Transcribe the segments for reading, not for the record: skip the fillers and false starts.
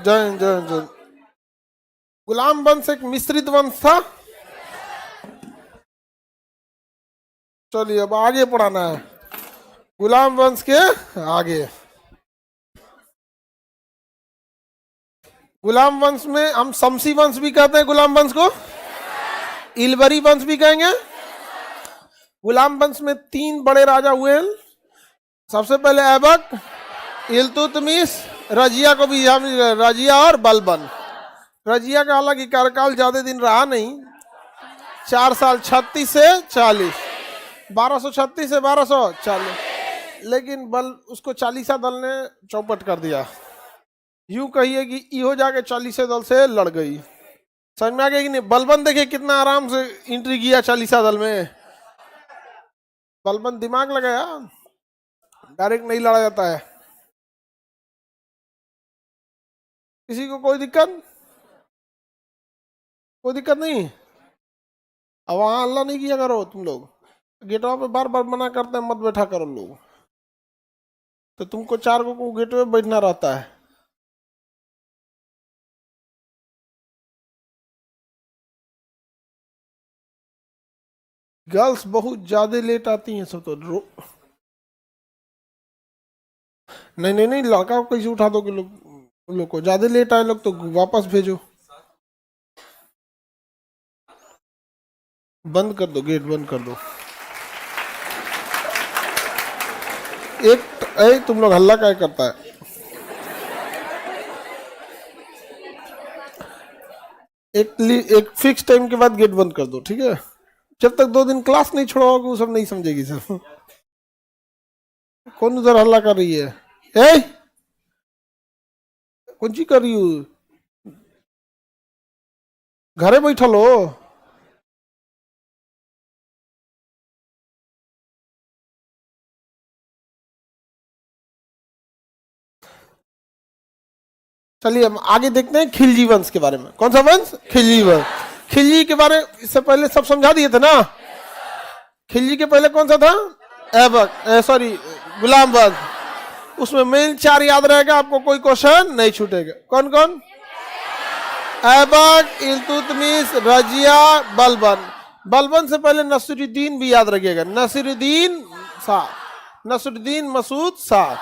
जैन जैन जैन। गुलाम वंश एक मिश्रित वंश था। चलिए अब आगे पढ़ाना है गुलाम वंश के आगे। गुलाम वंश में हम शमसी वंश भी कहते हैं, गुलाम वंश को इलबरी वंश भी कहेंगे। गुलाम वंश में 3 बड़े राजा हुए हैं। सबसे पहले ऐबक, इल्तुतमिश, रजिया को भी हम रजिया और बलबन। रजिया का हालांकि कार्यकाल ज्यादा दिन रहा नहीं, 4 साल 36 से 40, 1236 से 1240, लेकिन बल उसको 40 दल ने चौपट कर दिया। यूं कहिए कि इहो जाके 40 दल से लड़ गई। समझ में आ गया कि नहीं? बलबन देखिए कितना आराम से एंट्री किया 40 दल में। बलबन दिमाग लगाया, डायरेक्ट नहीं लड़ा जाता है। किसी को कोई दिक्कत? कोई दिक्कत नहीं। अब वहां अल्लाह नहीं किया करो तुम लोग, गेटवा पे बार बार मना करते हैं मत बैठा करो लोग, तो तुमको 4 को गेट पे बैठना रहता है। गर्ल्स बहुत ज्यादा लेट आती हैं सब तो नहीं नहीं नहीं, लड़का को कैसे उठा दोगे लोग को ज्यादा लेट आए लोग तो वापस भेजो। बंद कर दो, गेट बंद कर दो। एक तुम लोग हल्ला क्या करता है? एक फिक्स टाइम के बाद गेट बंद कर दो, ठीक है? जब तक 2 दिन क्लास नहीं छोड़ोगे वो सब नहीं समझेगी सब। कौन उधर हल्ला कर रही है? ए कौन ची कर रही हो? घरे बैठल हो? चलिए हम आगे देखते हैं खिलजी वंश के बारे में। कौन सा वंश? खिलजी वंश। खिलजी के बारे इससे पहले सब समझा दिए थे ना। खिलजी के पहले कौन सा था? ऐबक, सॉरी गुलाम वंश। उसमें मेन 4 याद रहेगा, आपको कोई क्वेश्चन नहीं छूटेगा। कौन कौन? ऐबक, इल्तुतमिश, रजिया, बलबन। बलबन से पहले नसीरुद्दीन भी याद रखिएगा। नसीरुद्दीन शाह, नसीरुद्दीन मसूद शाह,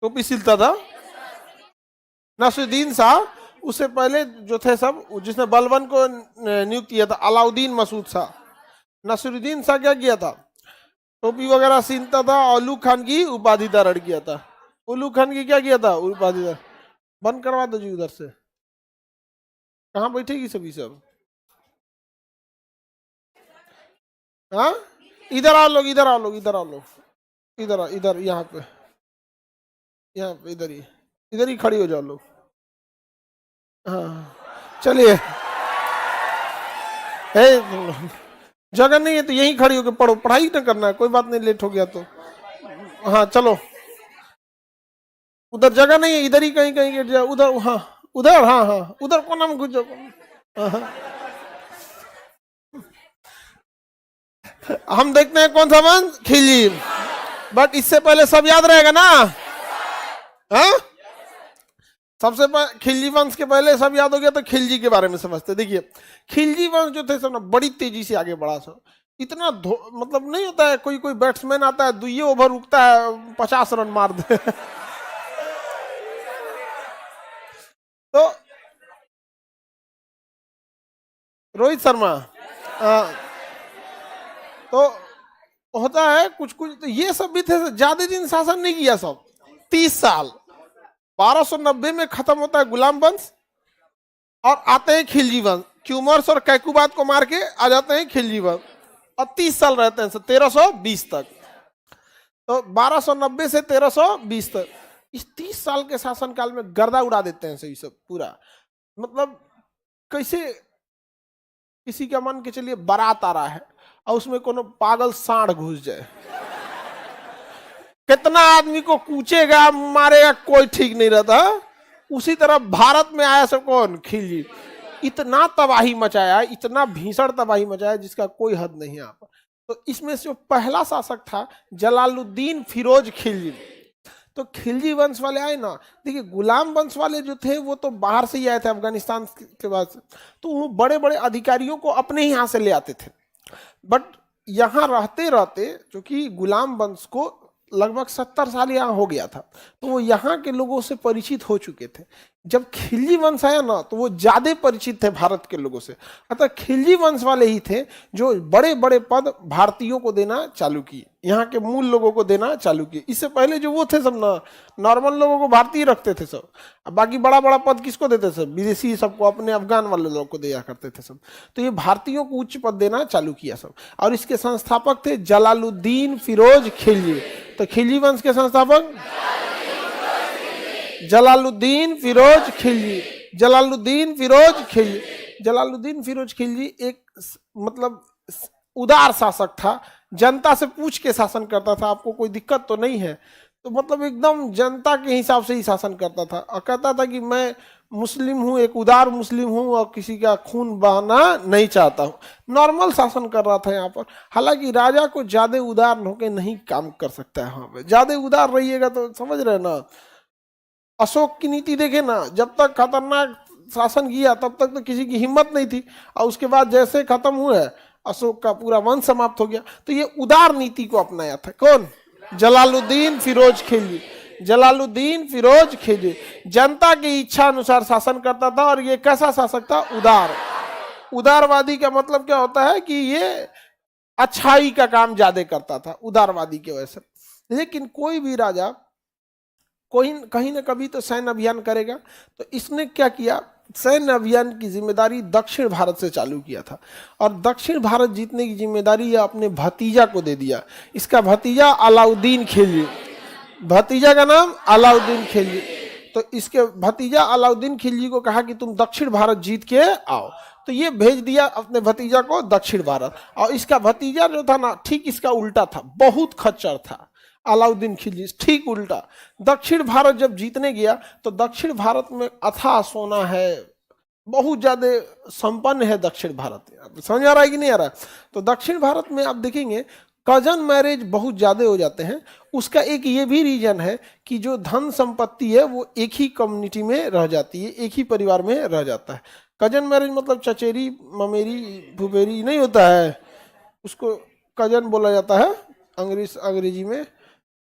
टोपी सिलता था नसीरुद्दीन शाह। उससे पहले जो थे सब, जिसने बलबन को नियुक्त किया था, अलाउद्दीन मसूद शाह। नसीरुद्दीन शाह क्या किया था? टोपी वगैरह सीनता था, उल्लू खान की उपाधि धारण किया था। उल्लू खान की क्या किया था? उपाधि धारण। बंद करवा दो जी उधर से। कहाँ बैठेगी सभी सब? हाँ इधर आ लोग, इधर आ लोग, इधर आ लोग, इधर इधर यहाँ पे इधर ही खड़ी हो जाओ लोग। हाँ चलिए, जगह नहीं है तो यहीं खड़ी होकर पढ़ो, पढ़ाई ना करना है, कोई बात नहीं, लेट हो गया तो। हाँ चलो, उधर जगह नहीं है, इधर ही कहीं कहीं गिर जाओ। उधर, हाँ उधर, हाँ हाँ उधर कोना में घुस जाओ। हम देखते हैं कौन सा वंश? खिलजी। बट इससे पहले सब याद रहेगा ना? हाँ सबसे पहले खिलजी वंश के पहले सब याद हो गया तो खिलजी के बारे में समझते। देखिए खिलजी वंश जो थे सब ना बड़ी तेजी से आगे बढ़ा। सब इतना मतलब नहीं होता है, कोई कोई बैट्समैन आता है 2 ओवर रुकता है 50 रन मार दे। तो रोहित शर्मा, तो होता है कुछ कुछ। तो ये सब भी थे, ज्यादा दिन शासन नहीं किया सब, 30 साल। 1290 में खत्म होता है गुलाम वंश और आते हैं खिलजी वंश। क्यूमर्स और कैकुबात को मार के आ जाते हैं खिलजी वंश और 30 साल रहते हैं 1320 तक। तो 1290 से 1320 तक, इस 30 साल के शासनकाल में गर्दा उड़ा देते हैं सही सब पूरा। मतलब कैसे किसी का मन के चलिए बारात आ रहा है और उसमें कोनो पागल सांड घुस जाए, कितना आदमी को कूचेगा मारेगा, कोई ठीक नहीं रहता। उसी तरह भारत में आया सब कौन? खिलजी। इतना तबाही मचाया, इतना भीषण तबाही मचाया जिसका कोई हद नहीं है आप। तो इसमें से जो पहला शासक था जलालुद्दीन फिरोज खिलजी। तो खिलजी वंश वाले आए ना, देखिए गुलाम वंश वाले जो थे वो तो बाहर से ही आए थे अफगानिस्तान के बाद से, तो वो बड़े बड़े अधिकारियों को अपने ही यहाँ से ले आते थे। बट यहाँ रहते रहते क्योंकि गुलाम वंश को लगभग 70 साल यहाँ हो गया था, तो वो यहाँ के लोगों से परिचित हो चुके थे। जब खिलजी वंश आया ना तो वो ज्यादा परिचित थे भारत के लोगों से, अतः खिलजी वंश वाले ही थे जो बड़े बड़े पद भारतीयों को देना चालू किए, यहाँ के मूल लोगों को देना चालू किए। इससे पहले जो वो थे सब ना नॉर्मल लोगों को भारतीय रखते थे सब, अब बाकी बड़ा बड़ा पद किसको देते सब, विदेशी सबको, अपने अफगान वाले लोगों को दिया करते थे सब। तो ये भारतीयों को उच्च पद देना चालू किया सब, और इसके संस्थापक थे जलालुद्दीन फिरोज खिलजी। तो खिलजी वंश के संस्थापक जलालुद्दीन फिरोज खिलजी। जलालुद्दीन फिरोज खिलजी, जलालुद्दीन फिरोज खिलजी एक मतलब उदार शासक था, जनता से पूछ के शासन करता था, आपको कोई दिक्कत तो नहीं है, तो मतलब एकदम जनता के हिसाब से ही शासन करता था, और कहता था कि मैं मुस्लिम हूँ, एक उदार मुस्लिम हूँ और किसी का खून बहाना नहीं चाहता हूँ। नॉर्मल शासन कर रहा था यहाँ पर। हालांकि राजा को ज्यादा उदार होकर नहीं काम कर सकता है, वहाँ पे ज्यादा उदार रहिएगा तो समझ रहे ना, अशोक की नीति देखे ना, जब तक खतरनाक शासन किया तब तक तो किसी की हिम्मत नहीं थी, और उसके बाद जैसे खत्म हुआ अशोक का पूरा वंश समाप्त हो गया। तो ये उदार नीति को अपनाया था कौन, जलालुद्दीन फिरोज खिलजी। जलालुद्दीन फिरोज खिलजी जनता की इच्छा अनुसार शासन करता था, और ये कैसा शासक था, उदार। उदारवादी का मतलब क्या होता है कि ये अच्छाई का काम ज्यादा करता था उदारवादी की वजह से। लेकिन कोई भी राजा कोई कहीं ना कभी तो सैन्य अभियान करेगा, तो इसने क्या किया, सैन्य अभियान की जिम्मेदारी दक्षिण भारत से चालू किया था, और दक्षिण भारत जीतने की जिम्मेदारी अपने भतीजा को दे दिया। इसका भतीजा अलाउद्दीन खिलजी, भतीजा का नाम अलाउद्दीन खिलजी। तो इसके भतीजा अलाउद्दीन खिलजी को कहा कि तुम दक्षिण भारत जीत के आओ, तो ये भेज दिया अपने भतीजा को दक्षिण भारत। और इसका भतीजा जो था ना ठीक इसका उल्टा था, बहुत खच्चर था अलाउद्दीन खिलजी, ठीक उल्टा। दक्षिण भारत जब जीतने गया तो दक्षिण भारत में अथाह सोना है, बहुत ज्यादा संपन्न है दक्षिण भारत। समझ आ रहा है कि नहीं आ रहा है? तो दक्षिण भारत में आप देखेंगे कजन मैरिज बहुत ज्यादा हो जाते हैं। उसका एक ये भी रीजन है कि जो धन संपत्ति है वो एक ही कम्युनिटी में रह जाती है, एक ही परिवार में रह जाता है। कजन मैरिज मतलब चचेरी ममेरी फुफेरी नहीं होता है, उसको कजन बोला जाता है अंग्रेजी में,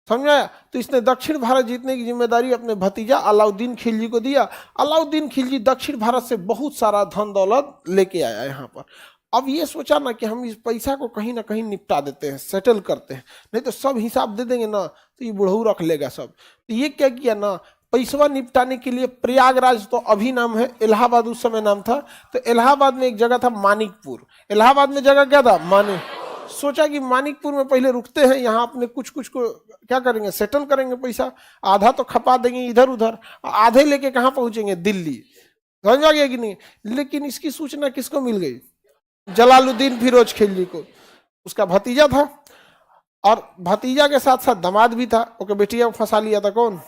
समझाया। तो इसने दक्षिण भारत जीतने की जिम्मेदारी अपने भतीजा अलाउद्दीन खिलजी को दिया। अलाउद्दीन खिलजी दक्षिण भारत से बहुत सारा धन दौलत लेके आया यहाँ पर। अब ये सोचा ना कि हम इस पैसा को कहीं ना कहीं निपटा देते हैं, सेटल करते हैं, नहीं तो सब हिसाब दे देंगे ना तो ये बुढ़ऊ रख लेगा सब। तो ये क्या किया ना, पैसवा निपटाने के लिए प्रयागराज, तो अभी नाम है, इलाहाबाद उस समय नाम था, तो इलाहाबाद में एक जगह था मानिकपुर। इलाहाबाद में जगह क्या था, मानिक। सोचा कि मानिकपुर में पहले रुकते हैं, यहाँ अपने कुछ कुछ को क्या करेंगे, सेटल करेंगे, पैसा आधा तो खपा देंगे इधर उधर, आधे लेके कहाँ पहुंचेंगे, दिल्ली। समझ आ गया कि नहीं? लेकिन इसकी सूचना किसको मिल गई, जलालुद्दीन फिरोज खिलजी को। उसका भतीजा था, और भतीजा के साथ साथ दामाद भी था, ओके बेटिया को फंसा लिया था कौन,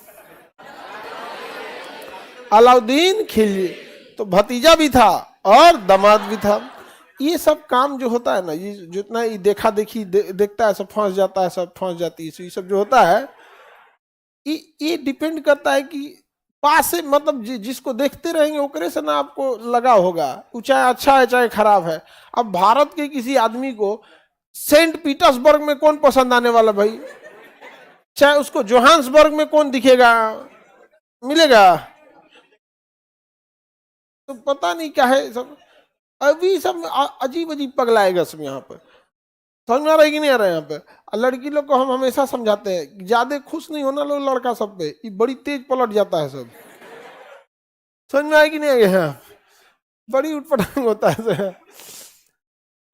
अलाउद्दीन खिलजी। तो भतीजा भी था और दामाद भी था। ये सब काम जो होता है ना, ये जितना ये देखा देखी देखता है सब फंस जाता है, सब फंस जाती है, ये सब जो होता है ये डिपेंड करता है कि पास से, मतलब जिसको देखते रहेंगे ओकरे से ना आपको लगा होगा, वो चाहे अच्छा है चाहे खराब है। अब भारत के किसी आदमी को सेंट पीटर्सबर्ग में कौन पसंद आने वाला भाई, चाहे उसको जोहान्सबर्ग में कौन दिखेगा, मिलेगा? तो पता नहीं क्या है सब, अभी सब अजीब अजीब पगलाएगा सब यहाँ पर। समझ में आ रहा है कि नहीं आ रहा है? यहाँ पे लड़की लोग को हम हमेशा समझाते हैं ज्यादा खुश नहीं होना लो लड़का सब पे, ये बड़ी तेज पलट जाता है सब। समझ में आया कि नहीं आ गया? बड़ी उठपटांग होता है।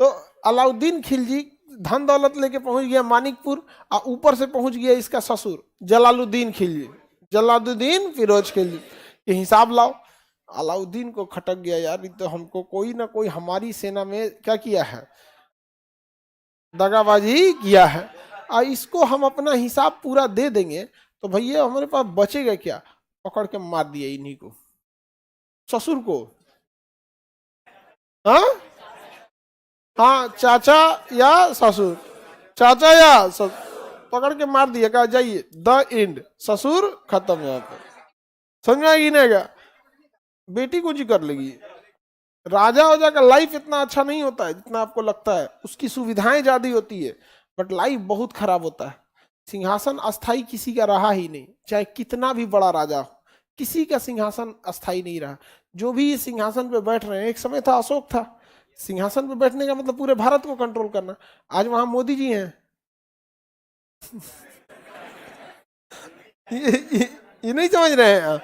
तो अलाउद्दीन खिलजी धन दौलत लेके पहुंच गया मानिकपुर, और ऊपर से पहुंच गया इसका ससुर जलालुद्दीन खिलजी, जलालुद्दीन फिरोज खिलजी। ये हिसाब लाओ, अलाउद्दीन को खटक गया यार, तो हमको कोई ना कोई हमारी सेना में क्या किया है, दगाबाजी किया है, और इसको हम अपना हिसाब पूरा दे देंगे तो भैया हमारे पास बचेगा क्या। पकड़ के मार दिया इन्हीं को, ससुर को। हाँ चाचा या ससुर, चाचा या ससुर पकड़ के मार दिया, कहा जाइए द एंड, ससुर खत्म यहाँ पे। समझ में आएगी नहीं क्या? बेटी कुछ ही कर लेगी। राजा हो जाकर लाइफ इतना अच्छा नहीं होता है जितना आपको लगता है, उसकी सुविधाएं ज्यादा होती है बट लाइफ बहुत खराब होता है। सिंहासन अस्थाई किसी का रहा ही नहीं, चाहे कितना भी बड़ा राजा हो, किसी का सिंहासन अस्थाई नहीं रहा। जो भी सिंहासन पे बैठ रहे हैं, एक समय था अशोक था, सिंहासन पे बैठने का मतलब पूरे भारत को कंट्रोल करना। आज वहां मोदी जी हैं। ये नहीं समझ रहे हैं।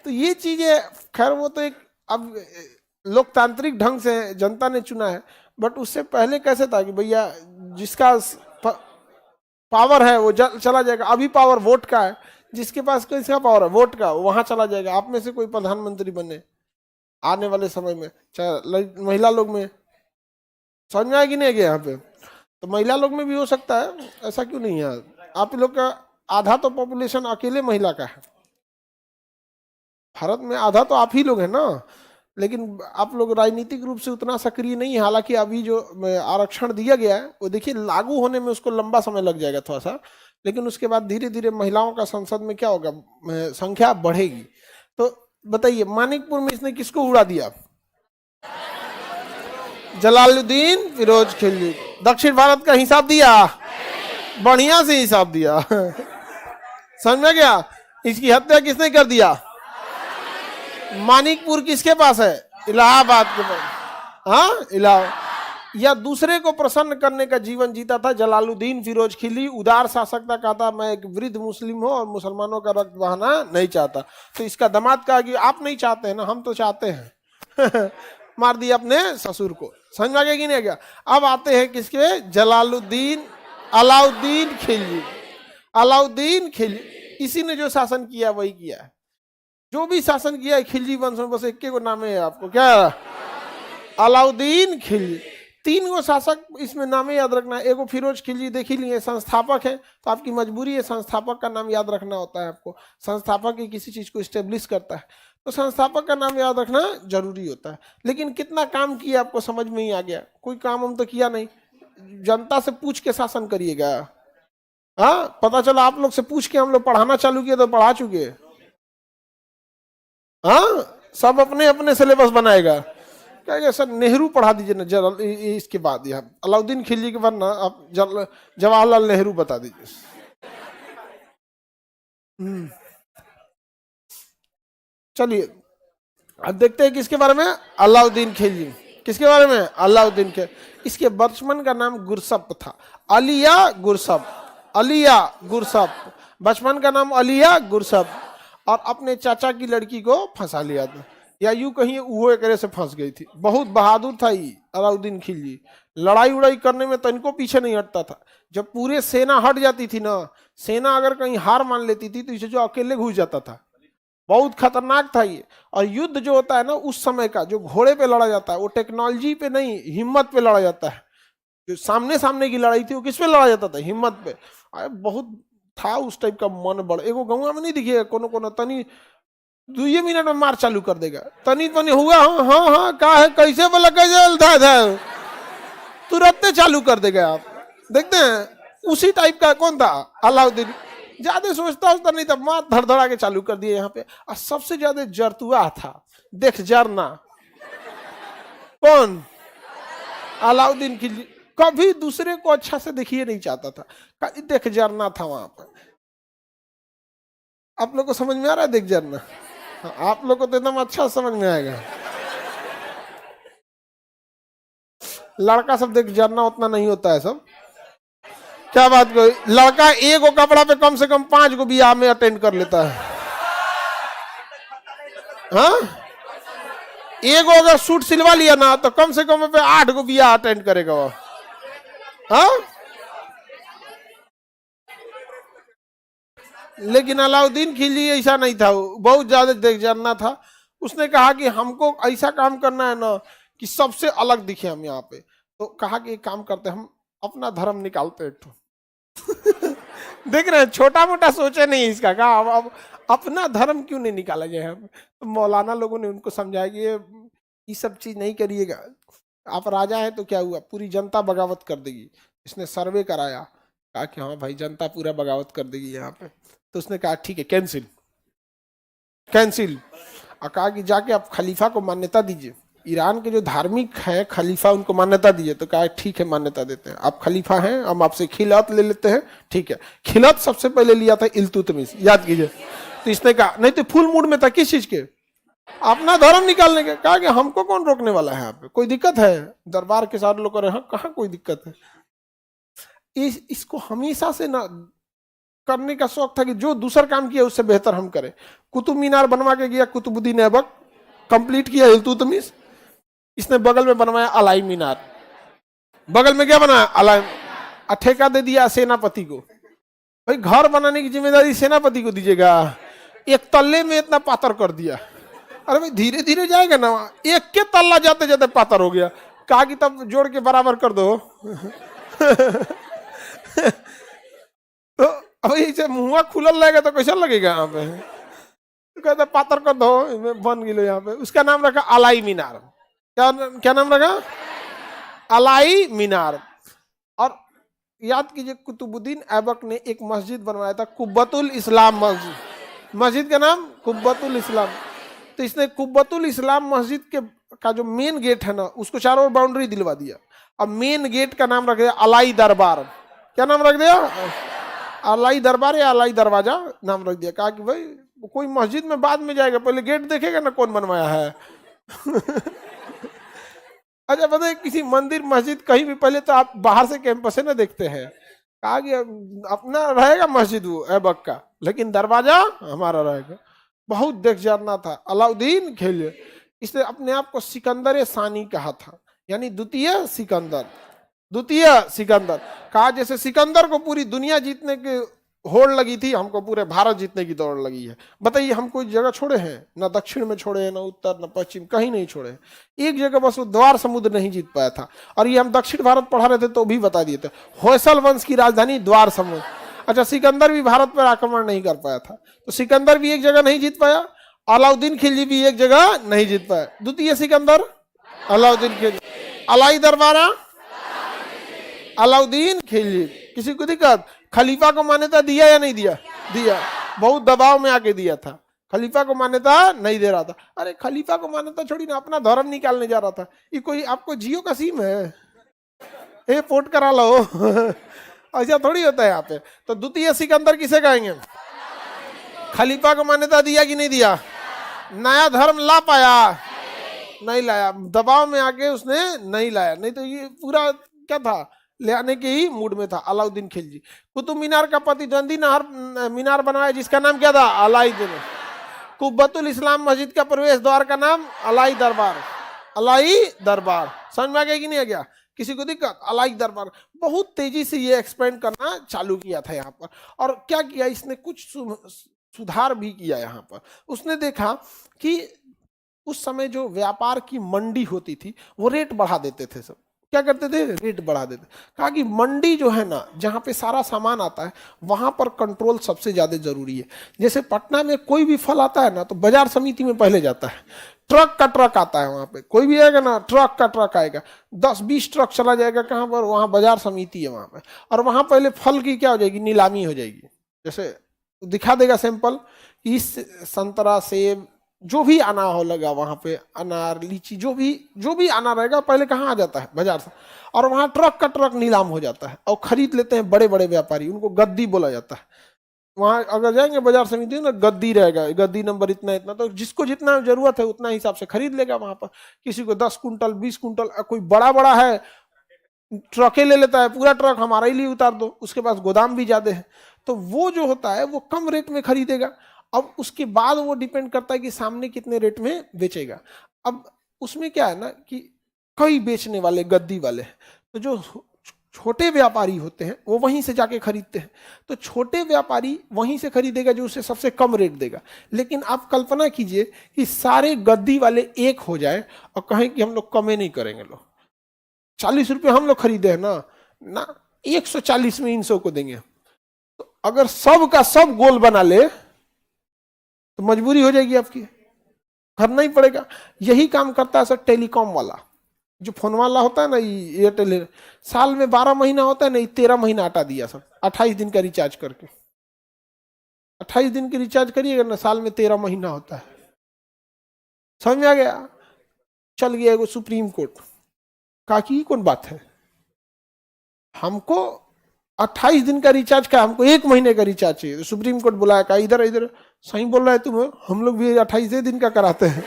तो ये चीजें खैर वो तो एक अब लोकतांत्रिक ढंग से जनता ने चुना है, बट उससे पहले कैसे था कि भैया जिसका पावर है वो चला जाएगा। अभी पावर वोट का है, जिसके पास किसका पावर है, वोट का, वहां चला जाएगा। आप में से कोई प्रधानमंत्री बने आने वाले समय में, चाहे महिला लोग में, समझ में आएगी नहीं गया यहाँ पे, तो महिला लोग में भी हो सकता है, ऐसा क्यों नहीं है। आप लोग का आधा तो पॉपुलेशन अकेले महिला का है भारत में, आधा तो आप ही लोग हैं ना। लेकिन आप लोग राजनीतिक रूप से उतना सक्रिय नहीं है। हालांकि अभी जो आरक्षण दिया गया है वो देखिए लागू होने में उसको लंबा समय लग जाएगा थोड़ा सा, लेकिन उसके बाद धीरे धीरे महिलाओं का संसद में क्या होगा, संख्या बढ़ेगी। तो बताइए मानिकपुर में इसने किसको उड़ा दिया? जलालुद्दीन फिरोज खिलजी। दक्षिण भारत का हिसाब दिया, बढ़िया से हिसाब दिया। समझ में गया? इसकी हत्या किसने कर दिया? मानिकपुर किसके पास है? इलाहाबाद के पास। हाँ, इलाहाबाद। या दूसरे को प्रसन्न करने का जीवन जीता था जलालुद्दीन फिरोज खिलजी। उदार शासक था, कहता मैं एक वृद्ध मुस्लिम हूं और मुसलमानों का रक्त बहाना नहीं चाहता। तो इसका दामाद कहा कि आप नहीं चाहते हैं ना, हम तो चाहते हैं। मार दिया अपने ससुर को। समझ में आ गया कि नहीं गया? अब आते हैं किसके? जलालुद्दीन अलाउद्दीन खिलजी। अलाउद्दीन खिलजी, इसी ने जो शासन किया वही किया है। जो भी शासन किया है खिलजी वंश में, बस एक के को नाम है आपको, क्या? अलाउद्दीन खिलजी। 3 गो शासक इसमें नाम याद रखना है। एगो फिरोज खिलजी देख ही लिए, संस्थापक है, तो आपकी मजबूरी है संस्थापक का नाम याद रखना होता है आपको। संस्थापक ही किसी चीज को स्टेब्लिश करता है, तो संस्थापक का नाम याद रखना जरूरी होता है। लेकिन कितना काम किया आपको समझ में ही आ गया? कोई काम हम तो किया नहीं। जनता से पूछ के शासन करिएगा। हाँ, पता चला आप लोग से पूछ के हम लोग पढ़ाना चालू किए तो पढ़ा चुके। हाँ, सब अपने अपने सिलेबस बनाएगा। क्या सर नेहरू पढ़ा दीजिए ना जरा, इसके बाद यहाँ अलाउद्दीन खिलजी के बाद ना आप जवाहरलाल नेहरू बता दीजिए। चलिए अब देखते हैं किसके बारे में? अलाउद्दीन खिलजी। किसके बारे में? अलाउद्दीन खिलजी। इसके बचपन का नाम गुरसप था, अलिया गुरसप। अलिया गुरसप, बचपन का नाम अलिया गुरसप। और अपने चाचा की लड़की को फंसा लिया था, या यूं कहीं वो एक से फंस गई थी। बहुत बहादुर था ये अलाउद्दीन खिलजी, लड़ाई उड़ाई करने में तो इनको पीछे नहीं हटता था। जब पूरे सेना हट जाती थी ना, सेना अगर कहीं हार मान लेती थी तो इसे जो अकेले घुस जाता था। बहुत खतरनाक था ये। और युद्ध जो होता है ना उस समय का, जो घोड़े पे लड़ा जाता है, वो टेक्नोलॉजी पे नहीं, हिम्मत पे लड़ा जाता है। जो सामने सामने की लड़ाई थी वो किस पे लड़ा जाता था? हिम्मत पे। अरे बहुत था उस टाइप का मन बड़। एगो गौवा में नहीं दिखेगा कोनो कोनो तनी 2 मिनट में मार चालू कर देगा। तनी तनी हुआ, हाँ हाँ हाँ का है, कैसे बोला, कैसे तुरंत चालू कर देगा। आप देखते हैं उसी टाइप का कौन था? अलाउद्दीन। ज्यादा सोचता नहीं था, मार धड़धड़ा के चालू कर दिया यहाँ पे। और सबसे ज्यादा जरतुआ था, देख जरना। कौन? अलाउद्दीन खिलजी। कभी दूसरे को अच्छा से देखिए नहीं चाहता था, देख जरना था वहां पर। आप लोग को समझ में आ रहा है? देख जरना। हाँ, आप लोग को तो एकदम अच्छा समझ में आएगा। लड़का सब देख जरना उतना नहीं होता है सब। क्या बात कोई लड़का एक गो कपड़ा पे कम से कम 5 गो बियाह में अटेंड कर लेता है। हाँ, एक अगर सूट सिलवा लिया ना तो कम से कम पे 8 गो बियाह अटेंड करेगा वो। हाँ, लेकिन अलाउद्दीन खिलजी ऐसा नहीं था, बहुत ज्यादा देख जानना था। उसने कहा कि हमको ऐसा काम करना है ना कि सबसे अलग दिखे हम यहाँ पे। तो कहा कि एक काम करते, हम अपना धर्म निकालते एक तो। देख रहे हैं, छोटा मोटा सोचे नहीं इसका। कहा अब अपना धर्म क्यों नहीं निकाला जाए? हम तो मौलाना लोगों ने उनको समझाया कि ये सब चीज नहीं करिएगा। आप राजा हैं तो क्या हुआ, पूरी जनता बगावत कर देगी। इसने सर्वे कराया, कहा कि हाँ भाई जनता पूरा बगावत कर देगी यहाँ पे। तो उसने कहा ठीक है कैंसिल कैंसिल, और कहा कि जाके आप खलीफा को मान्यता दीजिए, ईरान के जो धार्मिक हैं खलीफा उनको मान्यता दीजिए। तो कहा ठीक है मान्यता देते हैं, आप खलीफा हैं, हम आपसे खिलात ले लेते हैं। ठीक है, खिलात सबसे पहले लिया था इल्तुतमिश, याद कीजिए। तो इसने कहा, नहीं तो फुल मूड में था किस चीज के, अपना धर्म निकालने के। कहा कि हमको कौन रोकने वाला है, यहाँ पे कोई दिक्कत है? दरबार के सारे लोग कह रहे हैं कहाँ कोई दिक्कत है। इसको हमेशा से ना करने का शौक था कि जो दूसरा काम किया उससे बेहतर हम करें। कुतुब मीनार बनवा के गया कुतुबुद्दीन ऐबक, कंप्लीट किया इल्तुतमिश। इसने बगल में बनवाया अलाई मीनार, बगल में क्या बनाया अलाई, ठेका दे दिया सेनापति को। भाई घर बनाने की जिम्मेदारी सेनापति को दीजिएगा, एक तल्ले में इतना पातर कर दिया। अरे भाई धीरे धीरे जाएगा ना, एक के तल्ला जाते जाते पातर हो गया। कहा कि तब जोड़ के बराबर कर दो। तो अभी इसे मुंह खुलल रहेगा तो कैसा लगेगा यहाँ पे, तो कहते पातर कर दो, बन गिलो यहाँ पे। उसका नाम रखा अलाई मीनार। क्या नाम रखा? अलाई मीनार। और याद कीजिए कुतुबुद्दीन ऐबक ने एक मस्जिद बनवाया था, कुब्बतुल इस्लाम मस्जिद। मस्जिद का नाम कुब्बतुल इस्लाम। तो इसने कुब्बतुल इस्लाम मस्जिद के का जो मेन गेट है ना, उसको चारों ओर बाउंड्री दिलवा दिया। अब मेन गेट का नाम रख दिया अलाई दरबार। क्या नाम रख दिया? अलाई दरबार या अलाई दरवाजा नाम रख दिया। कहा कि भाई कोई मस्जिद में बाद में जाएगा, पहले गेट देखेगा ना कौन बनवाया है। अच्छा पता है, किसी मंदिर मस्जिद कहीं भी पहले तो आप बाहर से कैंपस से ना देखते हैं। कहा कि अपना रहेगा मस्जिद वो ऐबक का, लेकिन दरवाजा हमारा रहेगा। बहुत देख जानना था। अलाउद्दीन खिलजी, इसने अपने आप को सिकंदर सानी कहा था, यानी द्वितीय सिकंदर। द्वितीय सिकंदर कहा जैसे सिकंदर को पूरी दुनिया जीतने की होड़ लगी थी, हमको पूरे भारत जीतने की दौड़ लगी है। बताइए हम कोई जगह छोड़े हैं? ना दक्षिण में छोड़े हैं, ना उत्तर, ना पश्चिम, कहीं नहीं छोड़े हैं। एक जगह बस वो द्वार समुद्र नहीं जीत पाया था, और ये हम दक्षिण भारत पढ़ा रहे थे तो भी बता दिए थे, होयसल वंश की राजधानी द्वार समुद्र। अच्छा सिकंदर भी भारत पर आक्रमण नहीं कर पाया था, तो सिकंदर भी एक जगह नहीं जीत पाया, अलाउद्दीन खिलजी भी एक जगह नहीं जीत पाया। द्वितीय सिकंदर अलाउद्दीन खिलजी, अलाई दरबारा अलाउद्दीन खिलजी। किसी को दिक्कत? खलीफा को मान्यता दिया या नहीं दिया? दिया, बहुत दबाव में आके दिया था। खलीफा को मान्यता नहीं दे रहा था। अरे खलीफा को मान्यता छोड़ी ना, अपना धर्म निकालने जा रहा था। ये कोई आपको जियो का सिम है, ए पोर्ट करा लो। ऐसा थोड़ी होता है यहाँ पे। तो द्वितीय सिकंदर किसे कहेंगे? खलीफा को मान्यता दिया कि नहीं दिया? नया धर्म ला पाया? नहीं लाया, दबाव में आके उसने नहीं लाया, नहीं तो ये पूरा क्या था, ले आने के ही मूड में था। अलाउद्दीन खिलजी। कुतुब मीनार का प्रतिद्वंदी मीनार बनवाया जिसका नाम क्या था? अलाई दरबार। कुब्बतुल इस्लाम मस्जिद का प्रवेश द्वार का नाम अलाई दरबार। अलाई दरबार समझ में आ गया कि नहीं आ गया? किसी को दिक्कत? अलाई दरबार बहुत तेजी से ये एक्सपेंड करना चालू किया था यहाँ पर। और क्या किया इसने? कुछ सुधार भी किया यहाँ पर। उसने देखा कि उस समय जो व्यापार की मंडी होती थी वो रेट बढ़ा देते थे। सब क्या करते थे? रेट बढ़ा देते। कहा कि मंडी जो है ना, जहाँ पे सारा सामान आता है वहां पर कंट्रोल सबसे ज्यादा जरूरी है। जैसे पटना में कोई भी फल आता है ना तो बाजार समिति में पहले जाता है, ट्रक का ट्रक आता है। वहां पे कोई भी आएगा ना, ट्रक का ट्रक आएगा, 10-20 ट्रक चला जाएगा। कहाँ पर? वहां बाजार समिति है वहां पे। और वहां पहले फल की क्या हो जाएगी? नीलामी हो जाएगी। जैसे दिखा देगा सैंपल, इस संतरा सेब जो भी आना हो लगा वहां पे, अनार लीची जो भी आना रहेगा पहले कहाँ आ जाता है? बाजार से। और वहां ट्रक का ट्रक नीलाम हो जाता है और खरीद लेते हैं बड़े बड़े व्यापारी, उनको गद्दी बोला जाता है। वहां अगर जाएंगे बाजार समिति ना, गद्दी रहेगा, गद्दी नंबर इतना इतना, तो जिसको जितना जरूरत है उतना हिसाब से खरीद लेगा वहां पर। किसी को 10 कुंटल 20 कुंटल, कोई बड़ा बड़ा है ट्रके ले लेता है, पूरा ट्रक हमारा ही लिए उतार दो, उसके पास गोदाम भी ज्यादा है, तो वो जो होता है वो कम रेट में खरीदेगा। अब उसके बाद वो डिपेंड करता है कि सामने कितने रेट में बेचेगा। अब उसमें क्या है ना कि कई बेचने वाले गद्दी वाले हैं, तो जो छोटे व्यापारी होते हैं वो वहीं से जाके खरीदते हैं। तो छोटे व्यापारी वहीं से खरीदेगा जो उसे सबसे कम रेट देगा। लेकिन आप कल्पना कीजिए कि सारे गद्दी वाले एक हो जाए और कहें कि हम लोग कमे नहीं करेंगे, लोग 40 रुपये हम लोग खरीदे हैं ना 140 में इन सौ को देंगे। तो अगर सब का सब गोल बना ले तो मजबूरी हो जाएगी आपकी, करना ही पड़ेगा। यही काम करता है सर टेलीकॉम वाला। जो फोन वाला होता है ना, ये एयरटेल, साल में 12 महीना होता है ना, 13 महीना हटा दिया सब, 28 दिन का रिचार्ज करके। 28 दिन की रिचार्ज करिएगा ना, साल में 13 महीना होता है। समझ में आ गया? चल गया वो सुप्रीम कोर्ट, कहा कि कौन बात है, हमको 28 दिन का रिचार्ज का, हमको 1 महीने का रिचार्ज चाहिए। तो सुप्रीम कोर्ट बुलाया, कहा इधर इधर, सही बोल रहा है तुम, हम लोग भी 28 दिन का कराते हैं।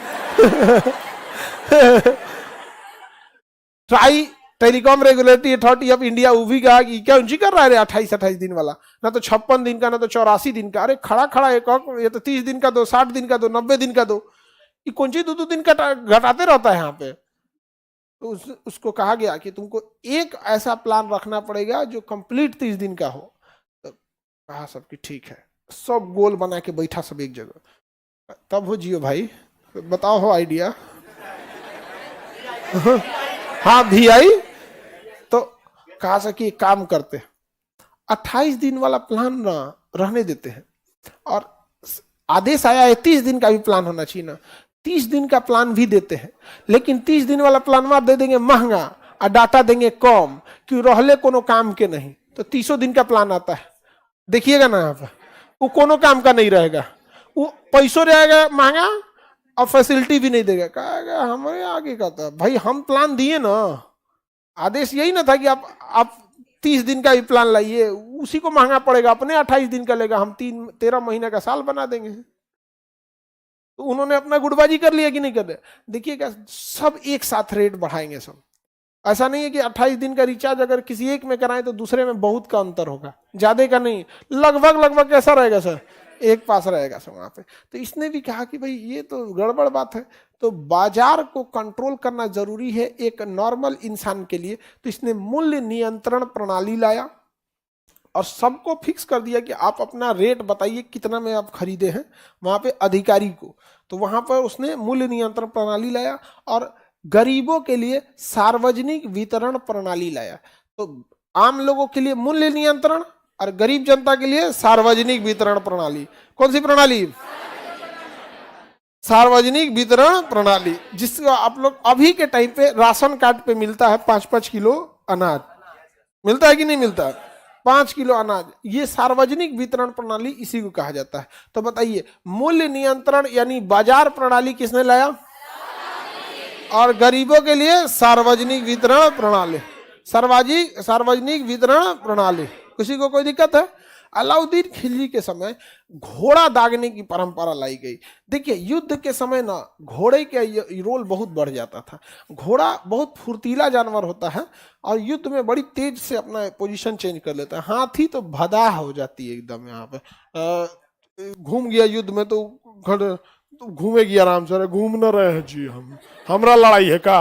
Try telecom regulatory authority of India, वो भी कहा कि क्या उनकी कर रहा है 28 दिन वाला, ना तो 56 दिन का, ना तो 84 दिन का। अरे खड़ा खड़ा एक, ये तो 30 दिन का दो, 60 दिन का दो, 90 दिन का दो, ये कौन सी 2-2 दिन का घटाते रहता है यहाँ पे। तो उसको कहा गया कि तुमको एक ऐसा प्लान रखना पड़ेगा जो कंप्लीट 30 दिन का हो। तो कहा सबकी ठीक है, सब गोल बना के बैठा सब एक जगह। तब हो जियो भाई, बताओ हो आइडिया। हाँ भी आई। तो कहा कि एक काम करते, 28 दिन वाला प्लान ना रहने देते हैं, और आदेश आया है 30 दिन का भी प्लान होना चाहिए ना, 30 दिन का प्लान भी देते हैं, लेकिन 30 दिन वाला प्लान में दे देंगे महंगा और डाटा देंगे कम, कि रहले कोनो काम के नहीं। तो 30 दिन का प्लान आता है, देखिएगा ना यहाँ पर, वो कोनो काम का नहीं रहेगा, वो पैसों रहेगा महंगा और फैसिलिटी भी नहीं देगा। कहेगा हमारे आगे का था भाई, हम प्लान दिए ना, आदेश यही ना था कि आप 30 दिन का भी प्लान लाइए, उसी को महंगा पड़ेगा, अपने 28 दिन का लेगा, हम 13 महीने का साल बना देंगे। तो उन्होंने अपना गुटबाजी कर लिया कि नहीं कर रहे। देखिएगा सब एक साथ रेट बढ़ाएंगे सब, ऐसा नहीं है कि 28 दिन का रिचार्ज अगर किसी एक में कराएं तो दूसरे में बहुत का अंतर होगा, ज्यादा का नहीं, लगभग कैसा रहेगा सर, एक पास रहेगा सब वहां पे। तो इसने भी कहा कि भाई ये तो गड़बड़ बात है, तो बाजार को कंट्रोल करना जरूरी है एक नॉर्मल इंसान के लिए। तो इसने मूल्य नियंत्रण प्रणाली लाया और सबको फिक्स कर दिया कि आप अपना रेट बताइए कितना में आप खरीदे हैं वहां पे अधिकारी को। तो वहां पर उसने मूल्य नियंत्रण प्रणाली लाया और गरीबों के लिए सार्वजनिक वितरण प्रणाली लाया। तो आम लोगों के लिए मूल्य नियंत्रण और गरीब जनता के लिए सार्वजनिक वितरण प्रणाली। कौन सी प्रणाली? सार्वजनिक वितरण प्रणाली, जिसका आप लोग अभी के टाइम पे राशन कार्ड पे मिलता है 5-5 किलो अनाज, मिलता है कि नहीं मिलता? 5 किलो अनाज, ये सार्वजनिक वितरण प्रणाली इसी को कहा जाता है। तो बताइए मूल्य नियंत्रण यानी बाजार प्रणाली किसने लाया? और गरीबों के लिए सार्वजनिक वितरण प्रणाली, सार्वजनिक वितरण प्रणाली। किसी को कोई दिक्कत है? अलाउद्दीन खिलजी के समय घोड़ा दागने की परंपरा लाई गई। देखिए युद्ध के समय ना घोड़े का रोल बहुत बढ़ जाता था। घोड़ा बहुत फुर्तीला जानवर होता है और युद्ध में बड़ी तेज से अपना पोजीशन चेंज कर लेता है। हाथी तो भदाह हो जाती है एकदम, यहाँ पे घूम गया युद्ध में तो घूमेगी आराम से, घूम न रहे हैं जी हम, हमरा लड़ाई है का।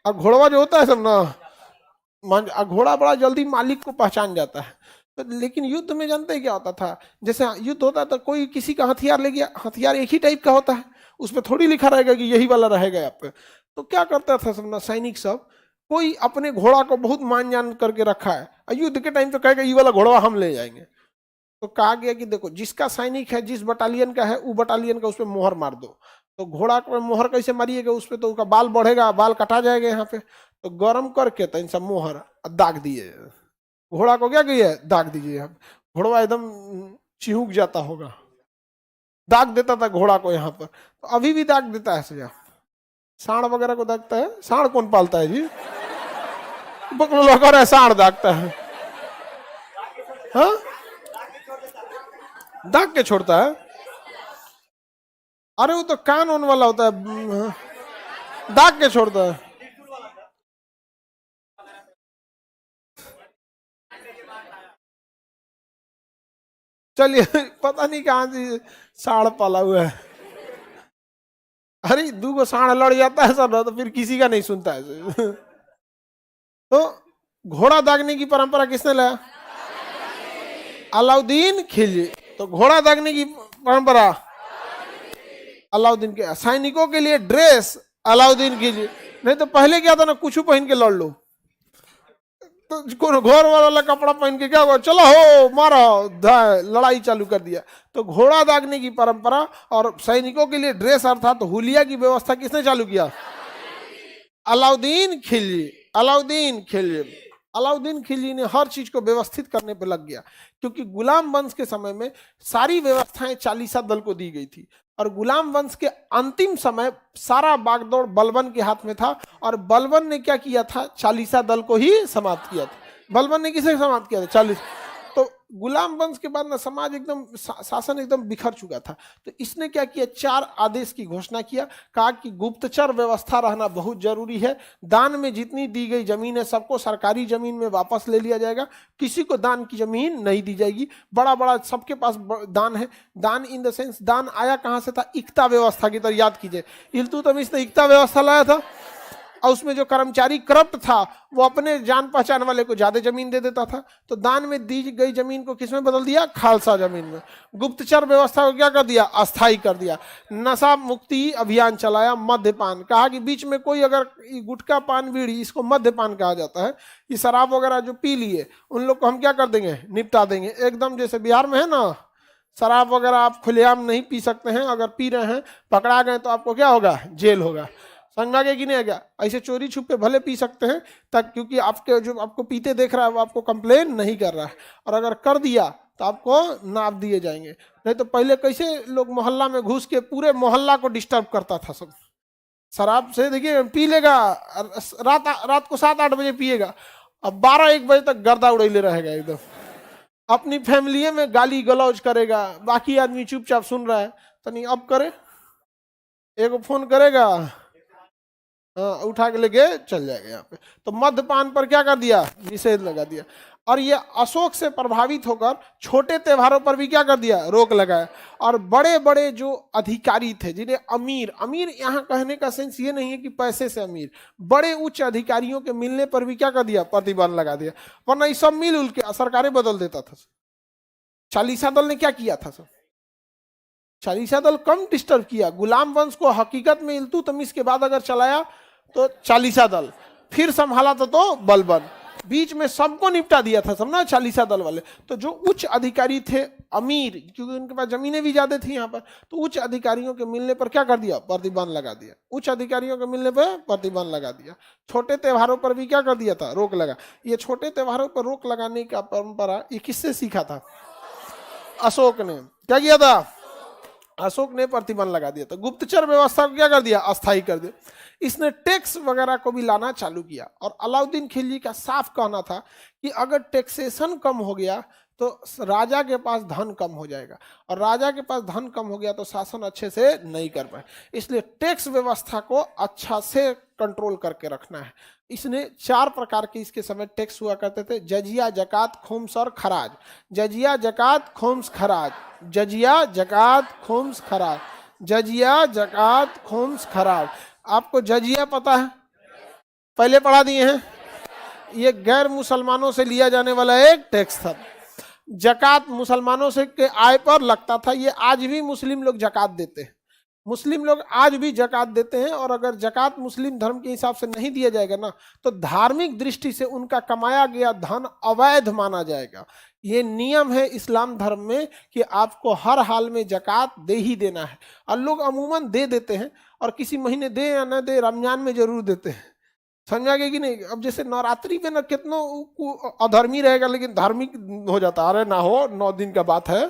और घोड़वा जो होता है सब ना, घोड़ा बड़ा जल्दी मालिक को पहचान जाता है। तो लेकिन युद्ध में जानते हैं क्या होता था, जैसे युद्ध होता है तो कोई किसी का हथियार ले गया, हथियार एक ही टाइप का होता है, उस पर थोड़ी लिखा रहेगा कि यही वाला रहेगा यहाँ पे। तो क्या करता था सब ना सैनिक सब, कोई अपने घोड़ा को बहुत मान जान करके रखा है, युद्ध के टाइम तो कहेगा ये वाला घोड़ा हम ले जाएंगे। तो कहा गया कि देखो जिसका सैनिक है, जिस बटालियन का है, वो बटालियन का उस पर मोहर मार दो। तो घोड़ा पर मोहर कैसे मारिएगा, उस पर तो उसका बाल बढ़ेगा, बाल कटा जाएगा यहाँ पे। तो गर्म करके तो इन सब मोहर दाग दिए, घोड़ा को क्या कहिए दाग दीजिए। घोड़ा एकदम चिहुक जाता होगा, दाग देता था घोड़ा को यहाँ पर। तो अभी भी दाग देता है सजा, सांड वगैरह को दागता है। सांड कौन पालता है जी? बकरा सांड दागता है, हाँ दाग के छोड़ता है। अरे वो तो कान होने वाला होता है, दाग के छोड़ता है। चलिए पता नहीं कहां से सांड पाला हुआ है। अरे 2 सांड लड़ जाता है सब तो फिर किसी का नहीं सुनता है। तो घोड़ा दागने की परंपरा किसने लाया? अलाउद्दीन खिलजी। तो घोड़ा दागने की परंपरा अलाउद्दीन के। सैनिकों के लिए ड्रेस अलाउद्दीन खिलजी। नहीं तो पहले क्या था ना, कुछ पहन के लड़ लो, तो घोड़ वाला कपड़ा पहन के क्या हुआ, चलो हो मारो, लड़ाई चालू कर दिया। तो घोड़ा दागने की परंपरा और सैनिकों के लिए ड्रेस अर्थात तो हुलिया की व्यवस्था किसने चालू किया? अलाउद्दीन खिलजी, अलाउद्दीन खिलजी, अलाउद्दीन खिलजी ने हर चीज को व्यवस्थित करने पर लग गया, क्योंकि गुलाम वंश के समय में सारी व्यवस्थाएं चालीसा दल को दी गई थी, और गुलाम वंश के अंतिम समय सारा बागडोर बलबन के हाथ में था, और बलबन ने क्या किया था, चालीसा दल को ही समाप्त किया था। बलबन ने किसे समाप्त किया था, 40। तो गुलाम वंश के बाद ना समाज एकदम शासन एकदम बिखर चुका था। तो इसने क्या किया, 4 आदेश की घोषणा किया, कहा कि गुप्तचर व्यवस्था रहना बहुत जरूरी है, दान में जितनी दी गई जमीन है सबको सरकारी जमीन में वापस ले लिया जाएगा, किसी को दान की जमीन नहीं दी जाएगी, बड़ा बड़ा सबके पास दान है। दान इन द सेंस, दान आया कहां से था, इक्ता व्यवस्था की तरह याद कीजिए, इल्तुतमिश ने इक्ता व्यवस्था लाया था, और उसमें जो कर्मचारी करप्ट था वो अपने जान पहचान वाले को ज्यादा जमीन दे देता था, तो दान में दी गई जमीन को किसमें बदल दिया, खालसा जमीन में। गुप्तचर व्यवस्था को क्या कर दिया, अस्थायी कर दिया। नशा मुक्ति अभियान चलाया। मद्यपान, कहा कि बीच में कोई अगर गुटखा पान बीड़ी, इसको मद्यपान कहा जाता है, ये शराब वगैरह जो पी लिए उन लोग को हम क्या कर देंगे, निपटा देंगे। एकदम जैसे बिहार में है ना, शराब वगैरह आप खुलेआम नहीं पी सकते हैं, अगर पी रहे हैं पकड़ा गए तो आपको क्या होगा, जेल होगा। समझ में कि नहीं आ गया। ऐसे चोरी छुप के भले पी सकते हैं तक, क्योंकि आपके जो आपको पीते देख रहा है वो आपको कंप्लेन नहीं कर रहा है, और अगर कर दिया तो आपको नाप दिए जाएंगे। नहीं तो पहले कैसे लोग मोहल्ला में घुस के पूरे मोहल्ला को डिस्टर्ब करता था सब, शराब से देखिए पी लेगा, रात को 7-8 बजे पिएगा, अब 12-1 बजे तक गर्दा उड़ैले रहेगा एकदम, अपनी फैमिली में गाली गलौज करेगा, बाकी आदमी चुपचाप सुन रहा है, तो नहीं अब करे, एगो फोन करेगा, उठा के लेके चल जाएगा यहाँ पे। तो मद्यपान पर क्या कर दिया, निषेध लगा दिया। और ये अशोक से प्रभावित होकर छोटे त्योहारों पर भी क्या कर दिया, रोक लगाया। और बड़े बड़े जो अधिकारी थे, जिन्हें अमीर, अमीर यहाँ कहने का सेंस ये नहीं है कि पैसे से अमीर, बड़े उच्च अधिकारियों के मिलने पर भी क्या कर दिया, प्रतिबंध लगा दिया, वरना ये सब मिल उल के सरकारें बदल देता था। चालीसा दल ने क्या किया था सब, चालीसा दल कम डिस्टर्ब किया। गुलाम वंश को हकीकत में इल्तुतमिश के बाद अगर चलाया तो चालीसा दल, फिर संभाला तो बलबन, बीच में सबको निपटा दिया था सब ना चालीसा दल वाले। तो जो उच्च अधिकारी थे अमीर, क्योंकि उनके पास जमीनें भी ज्यादा थी यहाँ पर, तो उच्च अधिकारियों के मिलने पर क्या कर दिया, प्रतिबंध लगा दिया। उच्च अधिकारियों के मिलने पर प्रतिबंध लगा दिया। छोटे त्योहारों पर भी क्या कर दिया था, रोक लगा। ये छोटे त्योहारों पर रोक लगाने का परंपरा ये किससे सीखा था, अशोक ने। क्या किया था, अशोक ने प्रतिबंध लगा दिया। तो गुप्तचर व्यवस्था को क्या कर दिया, अस्थायी कर दिया। इसने टैक्स वगैरह को भी लाना चालू किया। और अलाउद्दीन खिलजी का साफ कहना था कि अगर टैक्सेशन कम हो गया तो राजा के पास धन कम हो जाएगा, और राजा के पास धन कम हो गया तो शासन अच्छे से नहीं कर पाए, इसलिए टैक्स व्यवस्था को अच्छा से कंट्रोल करके रखना है। इसने 4 प्रकार के इसके समय टैक्स हुआ करते थे, जजिया, जकात, खुम्स और खराज। जजिया, जकात, खुम्स, खराज। जजिया, जकात, खुम्स, खराज। जजिया, जकात, खुम्स, खराज। आपको जजिया पता है, पहले पढ़ा दिए हैं, ये गैर मुसलमानों से लिया जाने वाला एक टैक्स था। जकात मुसलमानों से के आय पर लगता था, ये आज भी मुस्लिम लोग जकात देते हैं, मुस्लिम लोग आज भी जकात देते हैं। और अगर जकात मुस्लिम धर्म के हिसाब से नहीं दिया जाएगा ना, तो धार्मिक दृष्टि से उनका कमाया गया धन अवैध माना जाएगा। ये नियम है इस्लाम धर्म में कि आपको हर हाल में जकात दे ही देना है। और लोग अमूमन दे देते हैं, और किसी महीने दे या न दे, रमजान में जरूर देते हैं। समझा गया कि नहीं। अब जैसे नवरात्रि में ना कितना अधर्मी रहेगा लेकिन धार्मिक हो जाता, अरे ना हो 9 दिन का बात है,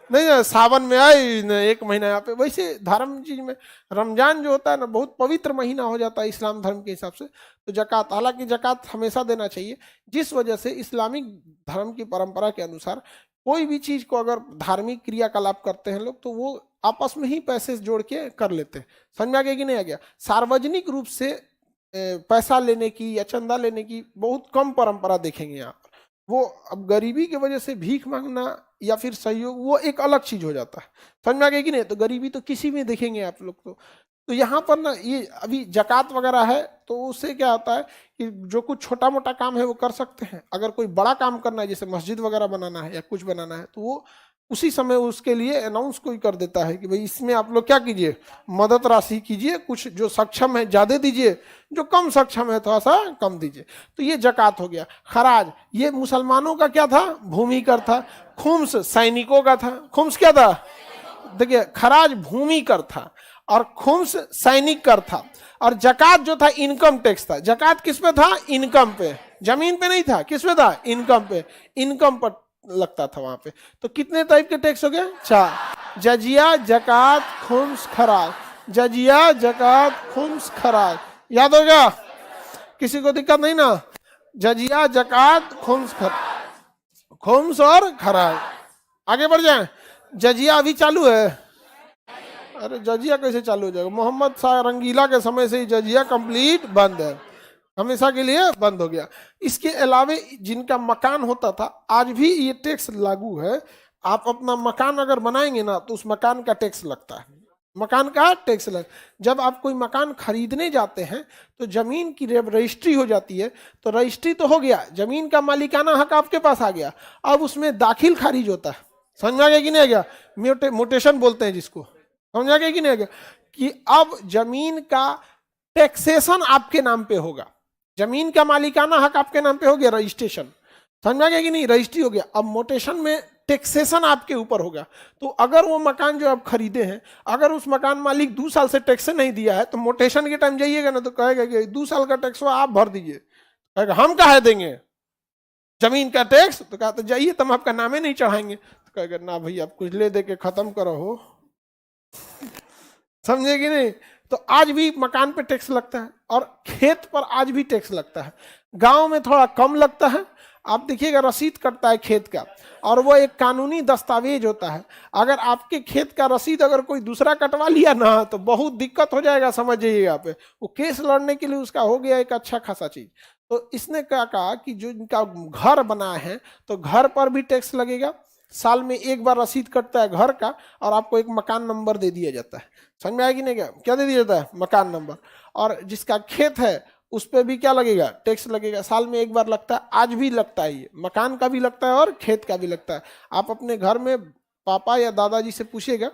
नहीं सावन में आए 1 महीना यहाँ पे, वैसे धर्म चीज में रमजान जो होता है ना बहुत पवित्र महीना हो जाता है इस्लाम धर्म के हिसाब से। तो जकात, हालांकि जकात हमेशा देना चाहिए, जिस वजह से इस्लामिक धर्म की परंपरा के अनुसार कोई भी चीज को अगर धार्मिक क्रियाकलाप करते हैं लोग, तो वो आपस में ही पैसे जोड़ के कर लेते हैं। समझ में आ गया कि नहीं आ गया। सार्वजनिक रूप से पैसा लेने की या चंदा लेने की बहुत कम परंपरा देखेंगे यहाँ पर। वो अब गरीबी की वजह से भीख मांगना या फिर सहयोग, वो एक अलग चीज हो जाता है। समझ में आ गया कि नहीं। तो गरीबी तो किसी में देखेंगे आप लोग। तो यहाँ पर ना ये अभी जकात वगैरह है, तो उससे क्या होता है कि जो कुछ छोटा मोटा काम है वो कर सकते हैं। अगर कोई बड़ा काम करना है, जैसे मस्जिद वगैरह बनाना है या कुछ बनाना है, तो वो उसी समय उसके लिए अनाउंस कोई कर देता है कि भाई इसमें आप लोग क्या कीजिए, मदद राशि कीजिए, कुछ जो सक्षम है ज्यादा दीजिए, जो कम सक्षम है थोड़ा सा कम दीजिए। तो ये जकात हो गया। खराज, ये मुसलमानों का क्या था, भूमि कर था। खुम्स सैनिकों का था। खुम्स क्या था, देखिए खराज भूमि कर था और खुम्स सैनिक कर था, और जकात जो था इनकम टैक्स था। जकात किस पे था? इनकम पे, जमीन पे नहीं था। किस पे था? इनकम पे, इनकम पर लगता था वहां पे। तो कितने टाइप के टैक्स हो गए? 4। जजिया, जकात, खुम्स, खराज। जजिया, जकात, खुम्स, खराज। याद हो गया? किसी को दिक्कत नहीं ना? जजिया, जकात, खुम्स, खुम्स और खराज। आगे बढ़ जाए। जजिया अभी चालू है? अरे जजिया कैसे चालू हो जाएगा? मोहम्मद शाह रंगीला के समय से ही जजिया कंप्लीट बंद है, हमेशा के लिए बंद हो गया। इसके अलावे जिनका मकान होता था, आज भी ये टैक्स लागू है। आप अपना मकान अगर बनाएंगे ना तो उस मकान का टैक्स लगता है, मकान का टैक्स लग। जब आप कोई मकान खरीदने जाते हैं तो जमीन की रजिस्ट्री हो जाती है, तो रजिस्ट्री तो हो गया, जमीन का मालिकाना हक आपके पास आ गया। अब उसमें दाखिल खारिज होता है, समझ में आ गया कि नहीं आ गया? मोटेशन बोलते हैं जिसको, समझ आ गया कि नहीं आ गया? कि अब जमीन का टैक्सेशन आपके नाम पे होगा, जमीन का मालिकाना हक आपके नाम पे हो गया, रजिस्ट्रेशन। समझ आ गया कि नहीं? रजिस्ट्री हो गया। अब मोटेशन में टैक्सेशन आपके ऊपर होगा। तो अगर वो मकान जो आप खरीदे हैं, अगर उस मकान मालिक 2 साल से टैक्स नहीं दिया है, तो मोटेशन के टाइम जाइएगा ना तो कहेगा कि 2 साल का टैक्स आप भर दीजिए। कहेगा हम काहे देंगे जमीन का टैक्स? तो कहा तो जाइए, तुम आपका नामे नहीं चढ़ाएंगे। तो कहेगा ना भाई आप कुछ ले दे के खत्म करो हो। समझे कि नहीं? तो आज भी मकान पे टैक्स लगता है, और खेत पर आज भी टैक्स लगता है। गांव में थोड़ा कम लगता है। आप देखिएगा रसीद कटता है खेत का, और वो एक कानूनी दस्तावेज होता है। अगर आपके खेत का रसीद अगर कोई दूसरा कटवा लिया ना तो बहुत दिक्कत हो जाएगा, समझ जाइएगा। पे वो केस लड़ने के लिए उसका हो गया एक अच्छा खासा चीज। तो इसने क्या कहा कि जो इनका घर बना है तो घर पर भी टैक्स लगेगा। साल में एक बार रसीद कटता है घर का, और आपको एक मकान नंबर दे दिया जाता है। समझ में आएगी नहीं? क्या दे दिया जाता है? मकान नंबर। और जिसका खेत है उस पर भी क्या लगेगा? टैक्स लगेगा। साल में एक बार लगता है, आज भी लगता है। ये मकान का भी लगता है और खेत का भी लगता है। आप अपने घर में पापा या दादाजी से पूछिएगा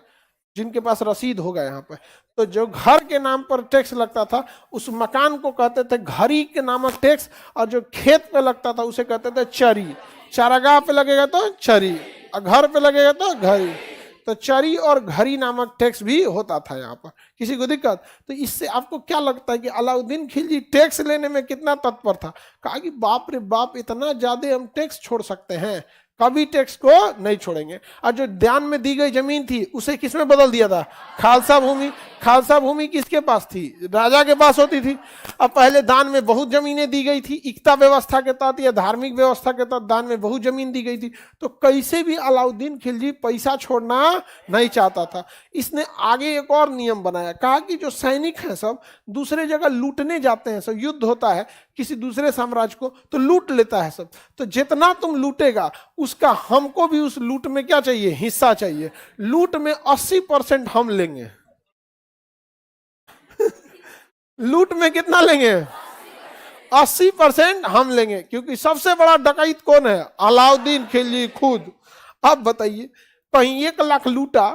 जिनके पास रसीद होगा यहाँ पर, तो जो घर के नाम पर टैक्स लगता था उस मकान को कहते थे घरी के नामक टैक्स, और जो खेत पे लगता था उसे कहते थे चरी। चारागाह पे लगेगा तो चरी, और घर पे लगेगा तो घरी। तो चरी और घरी नामक टैक्स भी होता था यहाँ पर। किसी को दिक्कत? तो इससे आपको क्या लगता है कि अलाउद्दीन खिलजी टैक्स लेने में कितना तत्पर था? कहा कि बाप रे बाप, इतना ज्यादा हम टैक्स छोड़ सकते हैं, कभी टैक्स को नहीं छोड़ेंगे। और जो दान में दी गई जमीन थी उसे किसमें बदल दिया था? खालसा भूमि। खालसा भूमि किसके पास थी? राजा के पास होती थी। अब पहले दान में बहुत जमीनें दी गई थी, एकता व्यवस्था के तहत या धार्मिक व्यवस्था के तहत दान में बहुत जमीन दी गई थी। तो कैसे भी अलाउद्दीन खिलजी पैसा छोड़ना नहीं चाहता था। इसने आगे एक और नियम बनाया, कहा कि जो सैनिक हैं सब दूसरे जगह लूटने जाते हैं, सब युद्ध होता है किसी दूसरे साम्राज्य को तो लूट लेता है सब, तो जितना तुम लूटेगा उसका हमको भी उस लूट में क्या चाहिए? हिस्सा चाहिए। लूट में 80% हम लेंगे। लूट में कितना लेंगे? 80% हम लेंगे, क्योंकि सबसे बड़ा डकैत कौन है? अलाउद्दीन खिलजी खुद। अब बताइए, कहीं 1 लाख लूटा,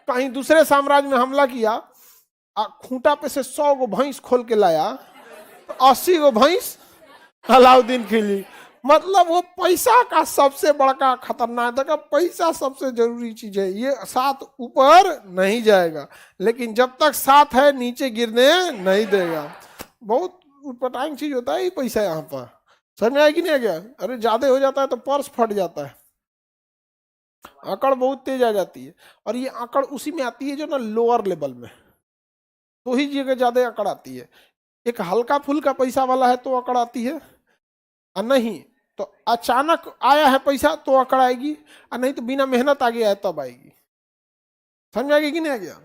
कहीं दूसरे साम्राज्य में हमला किया, खूंटा पे से 100 गो भैंस खोल के लाया, तो 80 गो भैंस अलाउद्दीन खिलजी। मतलब वो पैसा का सबसे बड़ा खतरनाक है। पैसा सबसे जरूरी चीज है, ये साथ ऊपर नहीं जाएगा, लेकिन जब तक साथ है नीचे गिरने नहीं देगा। बहुत उटपटांग चीज होता है ये पैसा यहाँ पर। समझ में आया कि नहीं आ गया? अरे ज्यादा हो जाता है तो पर्स फट जाता है, आंकड़ बहुत तेज आ जाती है। और ये आंकड़ उसी में आती है जो ना लोअर लेवल में, तो ही जगह ज्यादा आंकड़ आती है। एक हल्का फुल्का पैसा वाला है तो आंकड़ आती है, और नहीं तो अचानक आया है पैसा तो आंकड़ आएगी, और नहीं तो बिना मेहनत आ गया है तब आएगी। समझ आएगी कि नहीं आ गया?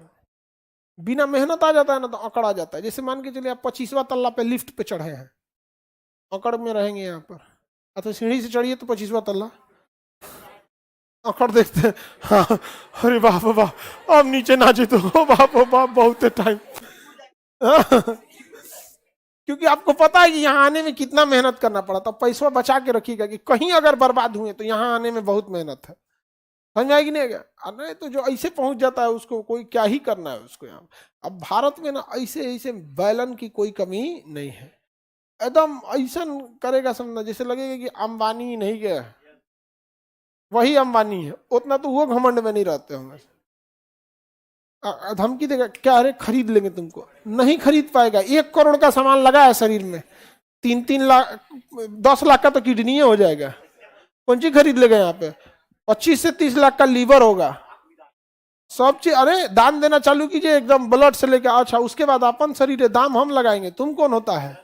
बिना मेहनत आ जाता है ना तो आंकड़ आ जाता है। जैसे मान के चलिए आप 25वां तल्ला पे लिफ्ट पे चढ़े हैं, आंकड़ में रहेंगे यहाँ पर। अच्छा सीढ़ी से चढ़िए तो 25वां तल्ला, आंकड़ देखते हैं, हाँ अरे बाप बाप अब नीचे ना जीतो, बाप बाप बहुत टाइम। क्योंकि आपको पता है कि यहाँ आने में कितना मेहनत करना पड़ा, तो पैसा बचा के रखिएगा कि कहीं अगर बर्बाद हुए तो यहाँ आने में बहुत मेहनत है। समझ आएगी नहीं गया? नहीं तो जो ऐसे पहुंच जाता है उसको कोई क्या ही करना है उसको यहाँ। अब भारत में ना ऐसे ऐसे बैलन की कोई कमी नहीं है, एकदम ऐसा करेगा समझना जैसे लगेगा कि अंबानी नहीं गया। वही अंबानी है, उतना तो वो घमंड में नहीं रहते होंगे। धमकी देगा क्या, अरे खरीद लेंगे तुमको, नहीं खरीद पाएगा। 1 करोड़ का सामान लगा है शरीर में, 3-3 लाख 10 लाख का तो किडनी हो जाएगा, कौन सी खरीद लेगा? यहाँ पे 25 से 30 लाख का लीवर होगा, सब चीज। अरे दान देना चालू कीजिए एकदम ब्लड से लेकर, अच्छा उसके बाद अपन शरीर है, दाम हम लगाएंगे, तुम कौन होता है?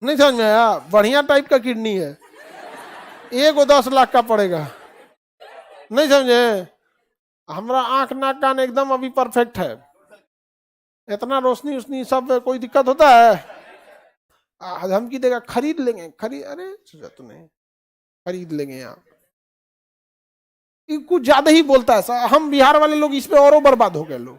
नहीं समझ में आया? बढ़िया टाइप का किडनी है, एक 10 लाख का पड़ेगा, नहीं समझे? हमारा आंख नाक कान एकदम अभी परफेक्ट है, इतना रोशनी उसनी सब, कोई दिक्कत होता है? धमकी देगा खरीद लेंगे, खरीद, अरे सोचा तो नहीं खरीद लेंगे। यहाँ कुछ ज्यादा ही बोलता है। हम बिहार वाले लोग इस पे और बर्बाद हो गए लोग,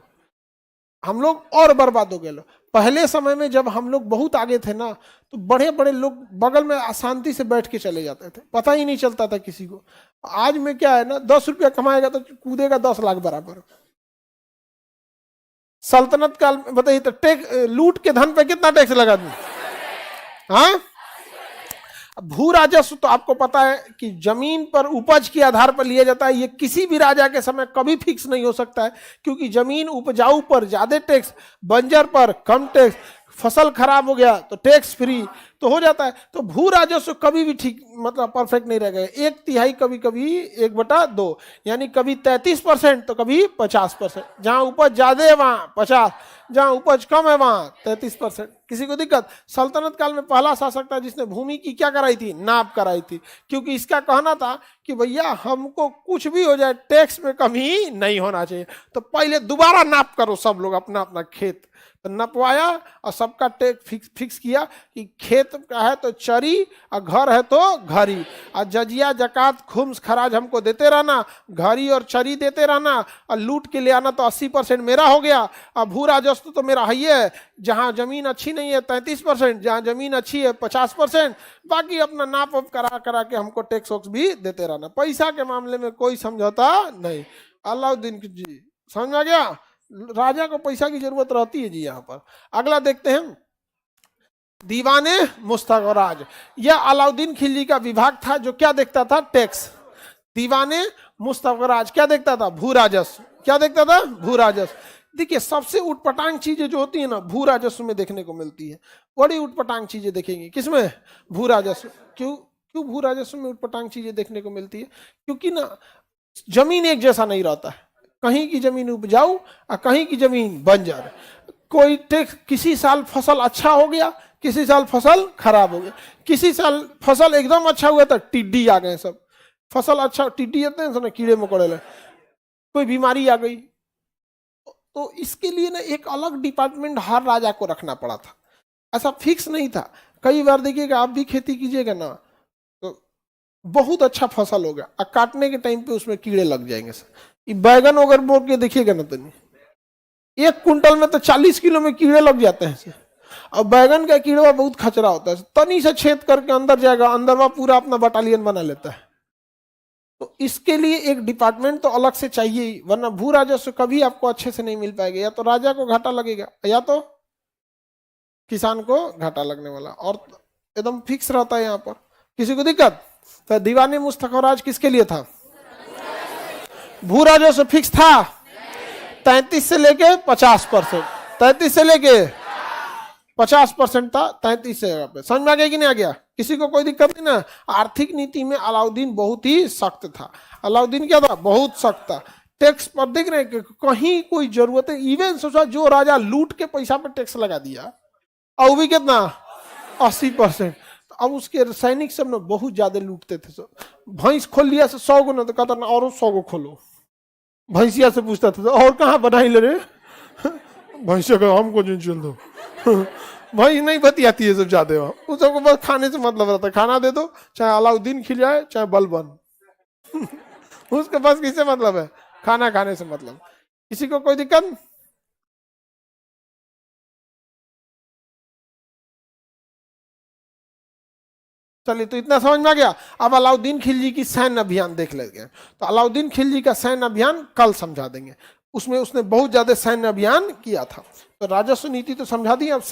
हम लोग और बर्बाद हो गए लोग। पहले समय में जब हम लोग बहुत आगे थे ना, तो बड़े बड़े लोग बगल में शांति से बैठ के चले जाते थे, पता ही नहीं चलता था किसी को। आज में क्या है ना, 10 रुपया कमाएगा तो कूदेगा 10 लाख बराबर। सल्तनत काल में बताइए तो टैक्स, लूट के धन पे कितना टैक्स लगा दूं? हाँ, भू राजस्व तो आपको पता है कि जमीन पर उपज के आधार पर लिया जाता है। ये किसी भी राजा के समय कभी फिक्स नहीं हो सकता है, क्योंकि जमीन उपजाऊ पर ज्यादा टैक्स, बंजर पर कम टैक्स, फसल खराब हो गया तो टैक्स फ्री तो हो जाता है। तो भू राजस्व कभी भी ठीक मतलब परफेक्ट नहीं रहेगा। 1/3 कभी कभी 1/2, यानी कभी 33% तो कभी 50%। जहां उपज ज्यादा है वहां 50, जहां उपज कम है वहां 33%। किसी को दिक्कत? सल्तनत काल में पहला शासक था जिसने भूमि की क्या कराई थी? नाप कराई थी, क्योंकि इसका कहना था कि भैया हमको कुछ भी हो जाए टैक्स में कमी नहीं होना चाहिए, तो पहले दोबारा नाप करो सब लोग अपना अपना खेत। तो नपवाया और सबका टैक्स फिक्स किया कि खेत का है तो चरी और घर है तो घरी, और जजिया जकात खुम्स खराज हमको देते रहना, घरी और चरी देते रहना, और लूट के ले आना तो 80% मेरा हो गया। और भू राजस्व तो मेरा ही है, जहाँ जमीन अच्छी नहीं है 33%, जहाँ जमीन अच्छी है 50%, बाकी अपना नाप वाप करा करा के हमको टैक्स वैक्स भी देते रहना। पैसा के मामले में कोई समझौता नहीं। अलाउद्दीन जी, समझ में आ गया? राजा को पैसा की जरूरत रहती है जी। यहाँ पर अगला देखते हैं, दीवाने मुस्तखराज। यह अलाउद्दीन खिलजी का विभाग था जो क्या देखता था? टैक्स। दीवाने मुस्तखराज क्या देखता था? भू राजस्व। क्या देखता था? भू राजस्व। देखिए सबसे उटपटांग चीजें जो होती है ना, भू राजस्व में देखने को मिलती है। बड़ी उटपटांग चीजें देखेंगे किसमें? भू राजस्व। क्यों भू राजस्व में उटपटांग चीजें देखने को मिलती है? क्योंकि ना जमीन एक जैसा नहीं रहता है, कहीं की जमीन उपजाऊ और कहीं की जमीन बंजर। कोई टैक्स, किसी साल फसल अच्छा हो गया, किसी साल फसल खराब हो गया, किसी साल फसल एकदम अच्छा हुआ तो टिड्डी आ गए सब। फसल अच्छा, टिड्डी आते हैं ना, कीड़े मकोड़े लगे, कोई बीमारी आ गई। तो इसके लिए ना एक अलग डिपार्टमेंट हर राजा को रखना पड़ा था, ऐसा फिक्स नहीं था। कई बार देखिएगा आप भी खेती कीजिएगा ना, तो बहुत अच्छा फसल होगा और काटने के टाइम पे उसमें कीड़े लग जाएंगे। बैगन अगर बोल के देखिएगा ना, तो 1 कुंटल में तो 40 किलो में कीड़े लग जाते हैं। और बैगन का कीड़ा बहुत खचरा होता है, तनी से छेद करके अंदर जाएगा, अंदर वह पूरा अपना बटालियन बना लेता है। तो इसके लिए एक डिपार्टमेंट तो अलग से चाहिए ही, वरना भू राजस्व कभी आपको अच्छे से नहीं मिल पाएगा। या तो राजा को घाटा लगेगा या तो किसान को घाटा लगने वाला, और एकदम फिक्स रहता है यहाँ पर। किसी को दिक्कत? तो दीवाने मुस्तखराज किसके लिए था? भू राजस्व फिक्स था 33 से लेके 50%, 33 से लेके 50% था, 33 से पे। समझ में आ गया कि नहीं आ गया? किसी को कोई दिक्कत नहीं ना? आर्थिक नीति में अलाउद्दीन बहुत ही सख्त था। अलाउद्दीन क्या था? बहुत सख्त था। टैक्स पर देख रहे हैं कहीं कोई जरूरत है, इवन सोचा जो राजा लूट के पैसा पे टैक्स लगा दिया, और वो भी कितना? 80%। अब उसके सैनिक सब ना बहुत ज्यादा लूटते थे। भैंस खोल लिया 100 गो ना, तो कहता ना और 100 गो खोलो। भैंसिया से पूछता था और कहाँ बनाई ले रे? भैंसिया का हमको चल दो। भैंस नहीं बतियाती है सब ज्यादा, उन सबको बस खाने से मतलब रहता है, खाना दे दो, चाहे अलाउद्दीन खिलाए चाहे बलबन। उसके पास किससे मतलब है? खाना खाने से मतलब। किसी को कोई दिक्कत? चलिए, तो इतना समझ में आ गया। अब अलाउद्दीन खिलजी की सैन्य अभियान देख लेंगे। तो अलाउद्दीन खिलजी का सैन्य अभियान कल समझा देंगे, उसमें उसने बहुत ज्यादा सैन्य अभियान किया था। तो राजस्व नीति तो समझा दी। अब